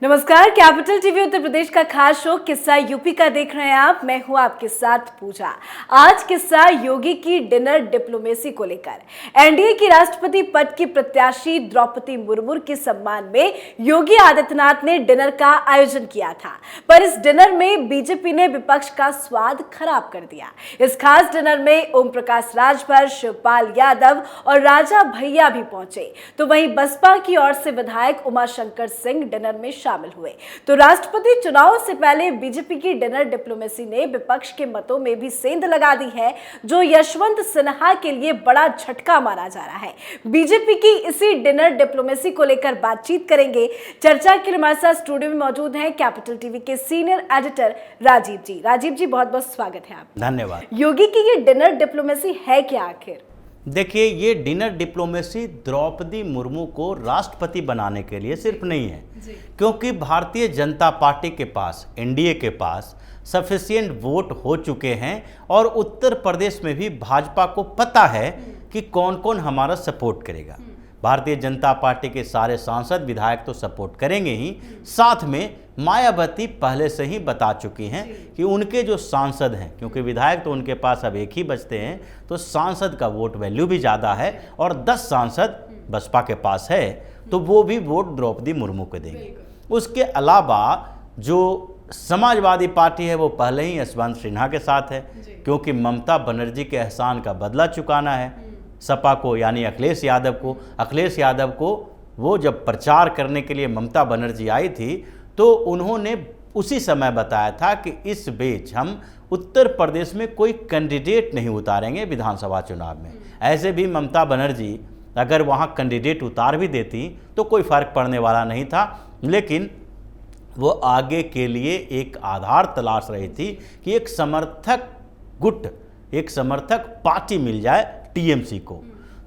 नमस्कार, capital TV Uttar Pradesh का खास शो किस्सा यूपी का देख रहे हैं आप। मैं हूं आपके साथ पूजा। आज किस्सा योगी की डिनर डिप्लोमेसी को लेकर। एनडीए की राष्ट्रपति पद की प्रत्याशी द्रौपदी मुर्मू के सम्मान में योगी आदित्यनाथ ने डिनर का आयोजन किया था, पर इस डिनर में बीजेपी ने विपक्ष का स्वाद खराब कर दिया। इस खास डिनर में ओम प्रकाश राजभर, शिवपाल यादव और राजा भैया भी पहुंचे, तो वहीं बसपा की ओर से विधायक उमाशंकर सिंह डिनर में शामिल हुए। तो राष्ट्रपति चुनाव से पहले बीजेपी की डिनर डिप्लोमेसी ने विपक्ष के मतों में भी सेंध लगा दी है, जो यशवंत सिन्हा के लिए बड़ा झटका माना जा रहा है। बीजेपी की इसी डिनर डिप्लोमेसी को लेकर बातचीत करेंगे। चर्चा के लिए हमारे साथ स्टूडियो में मौजूद हैं कैपिटल टीवी के सीनियर एडिटर राजीव जी। राजीव जी, बहुत बहुत स्वागत है आप। धन्यवाद। योगी की ये डिनर डिप्लोमेसी है क्या आखिर? देखिए, ये डिनर डिप्लोमेसी द्रौपदी मुर्मू को राष्ट्रपति बनाने के लिए सिर्फ नहीं है, क्योंकि भारतीय जनता पार्टी के पास, एनडीए के पास सफिशिएंट वोट हो चुके हैं और उत्तर प्रदेश में भी भाजपा को पता है कि कौन कौन हमारा सपोर्ट करेगा। भारतीय जनता पार्टी के सारे सांसद विधायक तो सपोर्ट करेंगे ही, साथ में मायावती पहले से ही बता चुकी हैं कि उनके जो सांसद हैं, क्योंकि विधायक तो उनके पास अब एक ही बचते हैं, तो सांसद का वोट वैल्यू भी ज़्यादा है और 10 सांसद बसपा के पास है, तो वो भी वोट द्रौपदी मुर्मू को देंगे। उसके अलावा जो समाजवादी पार्टी है वो पहले ही यशवंत सिन्हा के साथ है, क्योंकि ममता बनर्जी के एहसान का बदला चुकाना है सपा को, यानी अखिलेश यादव को वो जब प्रचार करने के लिए ममता बनर्जी आई थी तो उन्होंने उसी समय बताया था कि इस बीच हम उत्तर प्रदेश में कोई कैंडिडेट नहीं उतारेंगे विधानसभा चुनाव में। ऐसे भी ममता बनर्जी अगर वहाँ कैंडिडेट उतार भी देती तो कोई फर्क पड़ने वाला नहीं था, लेकिन वो आगे के लिए एक आधार तलाश रही थी कि एक समर्थक गुट, एक समर्थक पार्टी मिल जाए टीएमसी को।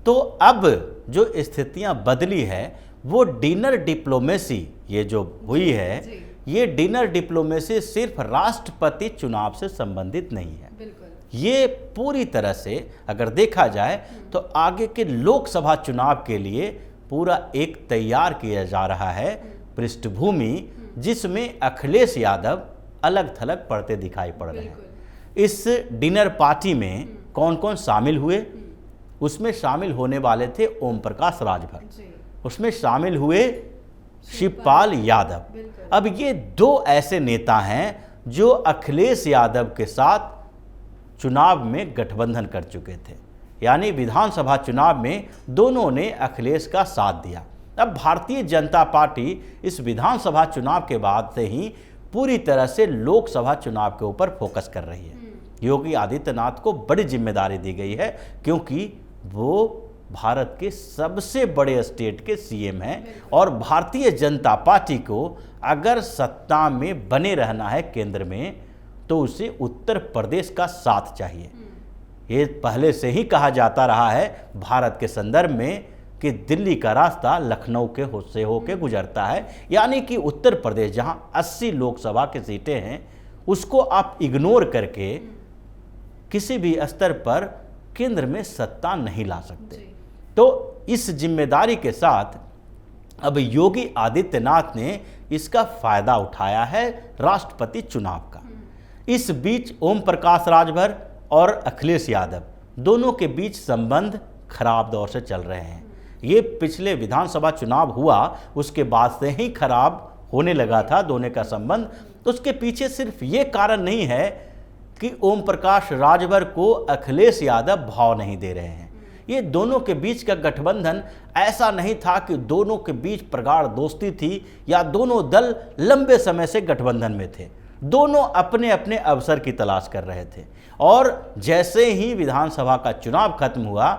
तो अब जो स्थितियां बदली है वो डिनर डिप्लोमेसी ये जो हुई है, ये डिनर डिप्लोमेसी सिर्फ राष्ट्रपति चुनाव से संबंधित नहीं है। ये पूरी तरह से अगर देखा जाए तो आगे के लोकसभा चुनाव के लिए पूरा एक तैयार किया जा रहा है पृष्ठभूमि, जिसमें अखिलेश यादव अलग थलग पड़ते दिखाई पड़ रहे हैं। इस डिनर पार्टी में कौन कौन शामिल हुए? उसमें शामिल होने वाले थे ओम प्रकाश राजभर, उसमें शामिल हुए शिवपाल यादव। अब ये दो ऐसे नेता हैं जो अखिलेश यादव के साथ चुनाव में गठबंधन कर चुके थे, यानी विधानसभा चुनाव में दोनों ने अखिलेश का साथ दिया। अब भारतीय जनता पार्टी इस विधानसभा चुनाव के बाद से ही पूरी तरह से लोकसभा चुनाव के ऊपर फोकस कर रही है। योगी आदित्यनाथ को बड़ी जिम्मेदारी दी गई है, क्योंकि वो भारत के सबसे बड़े स्टेट के सीएम हैं और भारतीय जनता पार्टी को अगर सत्ता में बने रहना है केंद्र में, तो उसे उत्तर प्रदेश का साथ चाहिए। ये पहले से ही कहा जाता रहा है भारत के संदर्भ में कि दिल्ली का रास्ता लखनऊ के से होकर गुजरता है, यानी कि उत्तर प्रदेश जहां 80 लोकसभा की सीटें हैं उसको आप इग्नोर करके किसी भी स्तर पर केंद्र में सत्ता नहीं ला सकते। तो इस जिम्मेदारी के साथ अब योगी आदित्यनाथ ने इसका फायदा उठाया है राष्ट्रपति चुनाव का। इस बीच ओम प्रकाश राजभर और अखिलेश यादव दोनों के बीच संबंध खराब दौर से चल रहे हैं। ये पिछले विधानसभा चुनाव हुआ उसके बाद से ही खराब होने लगा था दोनों का संबंध। तो उसके पीछे सिर्फ ये कारण नहीं है कि ओम प्रकाश राजभर को अखिलेश यादव भाव नहीं दे रहे हैं। ये दोनों के बीच का गठबंधन ऐसा नहीं था कि दोनों के बीच प्रगाढ़ दोस्ती थी या दोनों दल लंबे समय से गठबंधन में थे। दोनों अपने अपने अवसर की तलाश कर रहे थे और जैसे ही विधानसभा का चुनाव खत्म हुआ,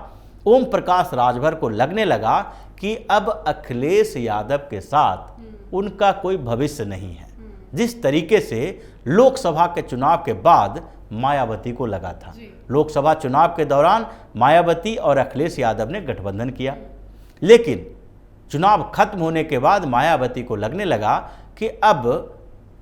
ओम प्रकाश राजभर को लगने लगा कि अब अखिलेश यादव के साथ उनका कोई भविष्य नहीं है। जिस तरीके से लोकसभा के चुनाव के बाद मायावती को लगा था। लोकसभा चुनाव के दौरान मायावती और अखिलेश यादव ने गठबंधन किया, लेकिन चुनाव खत्म होने के बाद मायावती को लगने लगा कि अब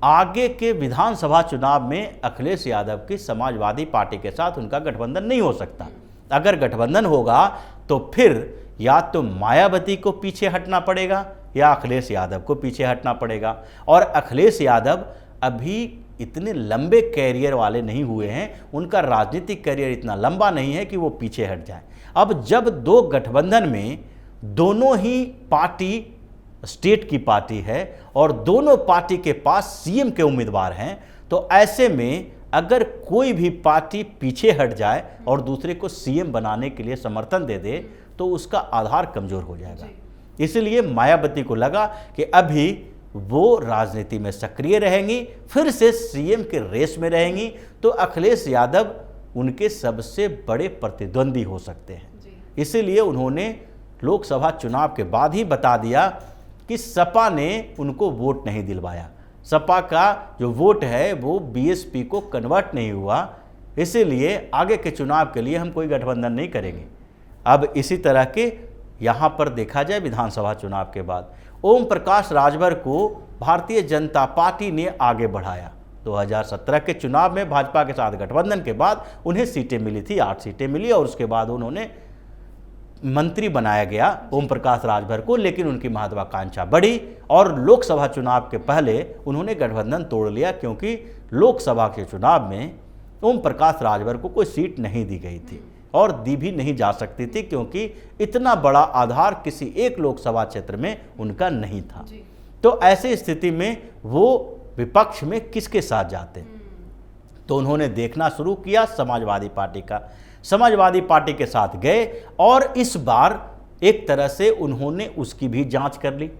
आगे के विधानसभा चुनाव में अखिलेश यादव की समाजवादी पार्टी के साथ उनका गठबंधन नहीं हो सकता। अगर गठबंधन होगा तो फिर या तो मायावती को पीछे हटना पड़ेगा या अखिलेश यादव को पीछे हटना पड़ेगा। और अखिलेश यादव अभी इतने लंबे कैरियर वाले नहीं हुए हैं, उनका राजनीतिक कैरियर इतना लंबा नहीं है कि वो पीछे हट जाए। अब जब दो गठबंधन में दोनों ही पार्टी स्टेट की पार्टी है और दोनों पार्टी के पास सीएम के उम्मीदवार हैं, तो ऐसे में अगर कोई भी पार्टी पीछे हट जाए और दूसरे को सीएम बनाने के लिए समर्थन दे दे तो उसका आधार कमजोर हो जाएगा। इसलिए मायावती को लगा कि अभी वो राजनीति में सक्रिय रहेंगी, फिर से सीएम के रेस में रहेंगी, तो अखिलेश यादव उनके सबसे बड़े प्रतिद्वंदी हो सकते हैं। इसीलिए उन्होंने लोकसभा चुनाव के बाद ही बता दिया कि सपा ने उनको वोट नहीं दिलवाया, सपा का जो वोट है वो बीएसपी को कन्वर्ट नहीं हुआ, इसीलिए आगे के चुनाव के लिए हम कोई गठबंधन नहीं करेंगे। अब इसी तरह के यहाँ पर देखा जाए विधानसभा चुनाव के बाद ओम प्रकाश राजभर को भारतीय जनता पार्टी ने आगे बढ़ाया। 2017 के चुनाव में भाजपा के साथ गठबंधन के बाद उन्हें सीटें मिली थी, 8 सीटें मिली और उसके बाद उन्होंने मंत्री बनाया गया ओम प्रकाश राजभर को, लेकिन उनकी महत्वाकांक्षा बढ़ी और लोकसभा चुनाव के पहले उन्होंने गठबंधन तोड़ लिया, क्योंकि लोकसभा के चुनाव में ओम प्रकाश राजभर को कोई सीट नहीं दी गई थी और दी भी नहीं जा सकती थी, क्योंकि इतना बड़ा आधार किसी एक लोकसभा क्षेत्र में उनका नहीं था। तो ऐसी स्थिति में वो विपक्ष में किसके साथ जाते, तो उन्होंने देखना शुरू किया समाजवादी पार्टी का। समाजवादी पार्टी के साथ गए और इस बार एक तरह से उन्होंने उसकी भी जांच कर ली,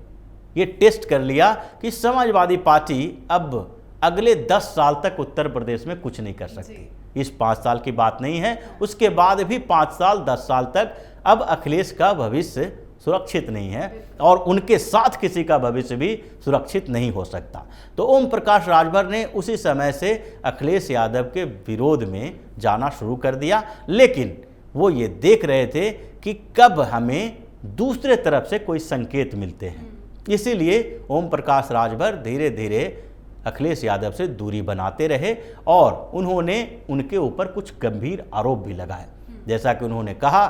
ये टेस्ट कर लिया कि समाजवादी पार्टी अब अगले 10 साल तक उत्तर प्रदेश में कुछ नहीं कर सकती। इस 5 साल की बात नहीं है, उसके बाद भी 5 साल 10 साल तक अब अखिलेश का भविष्य सुरक्षित नहीं है और उनके साथ किसी का भविष्य भी सुरक्षित नहीं हो सकता। तो ओम प्रकाश राजभर ने उसी समय से अखिलेश यादव के विरोध में जाना शुरू कर दिया, लेकिन वो ये देख रहे थे कि कब हमें दूसरे तरफ से कोई संकेत मिलते हैं। इसीलिए ओम प्रकाश राजभर धीरे धीरे अखिलेश यादव से दूरी बनाते रहे और उन्होंने उनके ऊपर कुछ गंभीर आरोप भी लगाए। जैसा कि उन्होंने कहा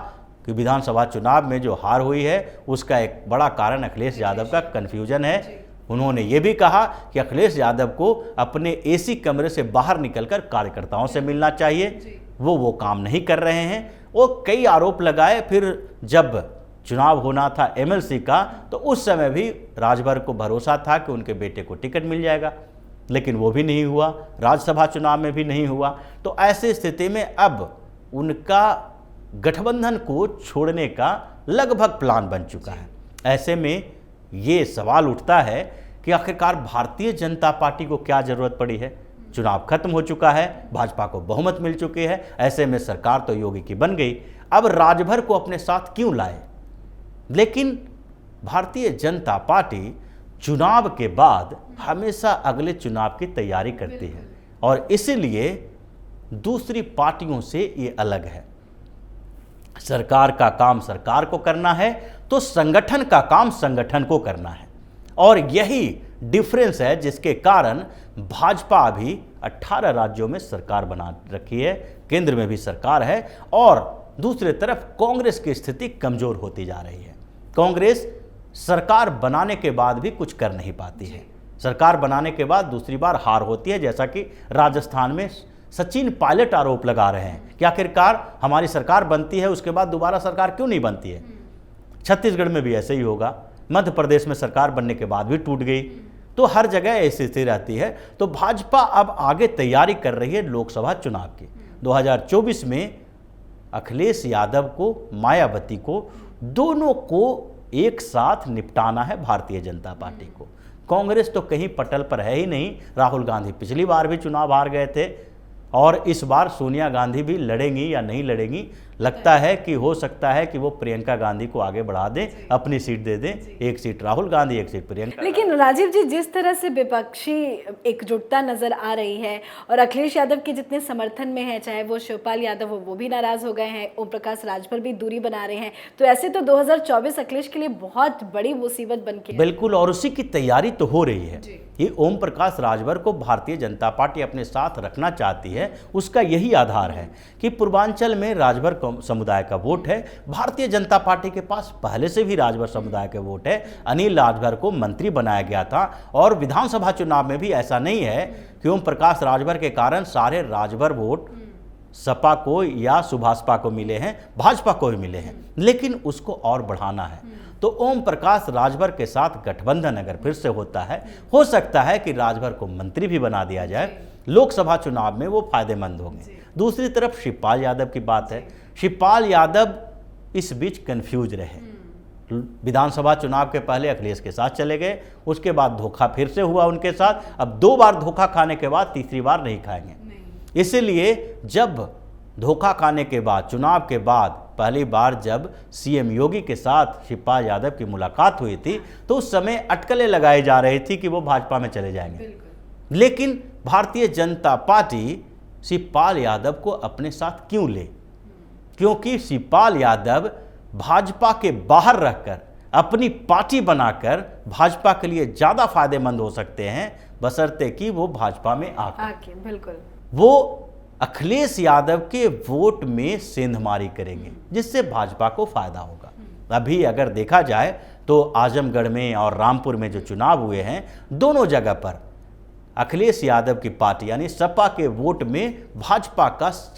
कि विधानसभा चुनाव में जो हार हुई है उसका एक बड़ा कारण अखिलेश यादव का कन्फ्यूजन है। उन्होंने ये भी कहा कि अखिलेश यादव को अपने एसी कमरे से बाहर निकलकर कार्यकर्ताओं से मिलना चाहिए, वो काम नहीं कर रहे हैं। वो कई आरोप लगाए। फिर जब चुनाव होना था एमएलसी का तो उस समय भी राजभर को भरोसा था कि उनके बेटे को टिकट मिल जाएगा, लेकिन वो भी नहीं हुआ, राज्यसभा चुनाव में भी नहीं हुआ। तो ऐसी स्थिति में अब उनका गठबंधन को छोड़ने का लगभग प्लान बन चुका है। ऐसे में ये सवाल उठता है कि आखिरकार भारतीय जनता पार्टी को क्या जरूरत पड़ी है। चुनाव खत्म हो चुका है, भाजपा को बहुमत मिल चुकी है, ऐसे में सरकार तो योगी की बन गई, अब राजभर को अपने साथ क्यों लाए। लेकिन भारतीय जनता पार्टी चुनाव के बाद हमेशा अगले चुनाव की तैयारी करती है और इसीलिए दूसरी पार्टियों से ये अलग है। सरकार का काम सरकार को करना है तो संगठन का काम संगठन को करना है, और यही डिफरेंस है जिसके कारण भाजपा अभी 18 राज्यों में सरकार बना रखी है, केंद्र में भी सरकार है, और दूसरी तरफ कांग्रेस की स्थिति कमजोर होती जा रही है। कांग्रेस सरकार बनाने के बाद भी कुछ कर नहीं पाती है। सरकार बनाने के बाद दूसरी बार हार होती है, जैसा कि राजस्थान में सचिन पायलट आरोप लगा रहे हैं कि आखिरकार हमारी सरकार बनती है उसके बाद दोबारा सरकार क्यों नहीं बनती है। छत्तीसगढ़ में भी ऐसे ही होगा, मध्य प्रदेश में सरकार बनने के बाद भी टूट गई, तो हर जगह ऐसी स्थिति रहती है। तो भाजपा अब आगे तैयारी कर रही है लोकसभा चुनाव की। 2024 में अखिलेश यादव को, मायावती को, दोनों को एक साथ निपटाना है भारतीय जनता पार्टी को। कांग्रेस तो कहीं पटल पर है ही नहीं। राहुल गांधी पिछली बार भी चुनाव हार गए थे और इस बार सोनिया गांधी भी लड़ेंगी या नहीं लड़ेंगी। लगता है कि हो सकता है कि वो प्रियंका गांधी को आगे बढ़ा दें, अपनी सीट दे दें, एक सीट राहुल गांधी, एक सीट प्रियंका। लेकिन राजीव जी, जिस तरह से विपक्षी एकजुटता नजर आ रही है और अखिलेश यादव के जितने समर्थन में है, चाहे वो शिवपाल यादव हो, वो भी नाराज हो गए हैं, ओम प्रकाश राजभर भी दूरी बना रहे हैं, तो ऐसे तो 2024 अखिलेश के लिए बहुत बड़ी मुसीबत बन के। बिल्कुल, और उसी की तैयारी तो हो रही है। ये ओम प्रकाश राजभर को भारतीय जनता पार्टी अपने साथ रखना चाहती है, उसका यही आधार है कि पूर्वांचल में राजभर समुदाय का वोट है। भारतीय जनता पार्टी के पास पहले से भी राजभर समुदाय के वोट है। अनिल राजभर को मंत्री बनाया गया था और विधानसभा चुनाव में भी ऐसा नहीं है कि ओम प्रकाश राजभर के कारण सारे राजभर वोट सपा को या सुभाषपा को मिले हैं, भाजपा को भी मिले हैं, लेकिन उसको और बढ़ाना है। तो ओम प्रकाश राजभर के साथ गठबंधन अगर फिर से होता है, हो सकता है कि राजभर को मंत्री भी बना दिया जाए। लोकसभा चुनाव में वो फायदेमंद होंगे। दूसरी तरफ शिवपाल यादव की बात है। शिवपाल यादव इस बीच कंफ्यूज रहे। विधानसभा चुनाव के पहले अखिलेश के साथ चले गए, उसके बाद धोखा फिर से हुआ उनके साथ। अब 2 बार धोखा खाने के बाद तीसरी बार नहीं खाएंगे। इसलिए जब धोखा खाने के बाद, चुनाव के बाद पहली बार जब सीएम योगी के साथ शिवपाल यादव की मुलाकात हुई थी, तो उस समय अटकलें लगाई जा रही थी कि वो भाजपा में चले जाएंगे। लेकिन भारतीय जनता पार्टी शिवपाल यादव को अपने साथ क्यों ले? क्योंकि शिवपाल यादव भाजपा के बाहर रहकर अपनी पार्टी बनाकर भाजपा के लिए ज़्यादा फायदेमंद हो सकते हैं, बशर्ते कि वो भाजपा में आके। बिल्कुल वो अखिलेश यादव के वोट में सेंधमारी करेंगे, जिससे भाजपा को फायदा होगा। अभी अगर देखा जाए तो आजमगढ़ में और रामपुर में जो चुनाव हुए हैं, दोनों जगह पर अखिलेश यादव की पार्टी यानी सपा के वोट में भाजपा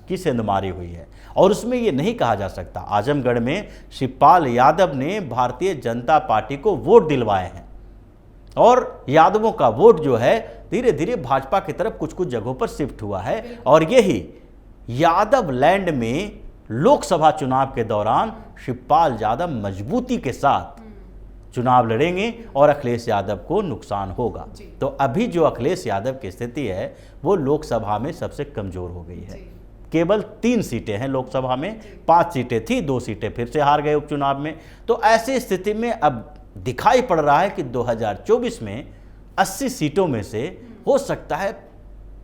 की सेंधमारी हुई है। और उसमें ये नहीं कहा जा सकता, आजमगढ़ में शिवपाल यादव ने भारतीय जनता पार्टी को वोट दिलवाए हैं और यादवों का वोट जो है धीरे धीरे भाजपा की तरफ कुछ कुछ जगहों पर शिफ्ट हुआ है। और यही यादव लैंड में लोकसभा चुनाव के दौरान शिवपाल यादव मजबूती के साथ चुनाव लड़ेंगे और अखिलेश यादव को नुकसान होगा। तो अभी जो अखिलेश यादव की स्थिति है वो लोकसभा में सबसे कमजोर हो गई है। केवल 3 सीटें हैं लोकसभा में, 5 सीटें थी, 2 सीटें फिर से हार गए उपचुनाव में। तो ऐसी स्थिति में अब दिखाई पड़ रहा है कि 2024 में 80 सीटों में से हो सकता है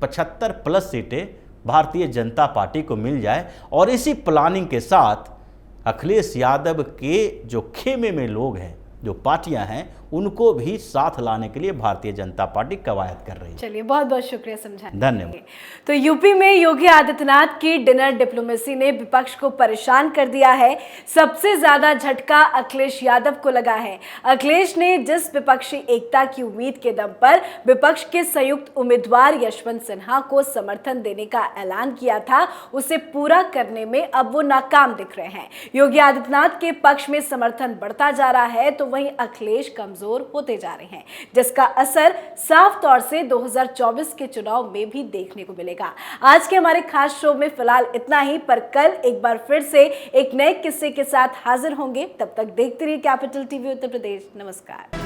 75 प्लस सीटें भारतीय जनता पार्टी को मिल जाए। और इसी प्लानिंग के साथ अखिलेश यादव के जो खेमे में लोग हैं, जो पार्टियां हैं, उनको भी साथ लाने के लिए भारतीय जनता पार्टी कवायद कर रही है। चलिए, बहुत बहुत शुक्रिया समझाने। धन्यवाद। तो यूपी में योगी आदित्यनाथ की डिनर डिप्लोमेसी ने विपक्ष को परेशान कर दिया है। सबसे ज्यादा झटका अखिलेश यादव को लगा है। अखिलेश ने जिस विपक्षी एकता की उम्मीद के दम पर विपक्ष के संयुक्त उम्मीदवार यशवंत सिन्हा को समर्थन देने का ऐलान किया था, उसे पूरा करने में अब वो नाकाम दिख रहे हैं। योगी आदित्यनाथ के पक्ष में समर्थन बढ़ता जा रहा है तो वहीं अखिलेश कमजोर होते जा रहे हैं, जिसका असर साफ तौर से 2024 के चुनाव में भी देखने को मिलेगा। आज के हमारे खास शो में फिलहाल इतना ही, पर कल एक बार फिर से एक नए किस्से के साथ हाजिर होंगे। तब तक देखते रहिए कैपिटल टीवी उत्तर प्रदेश। नमस्कार।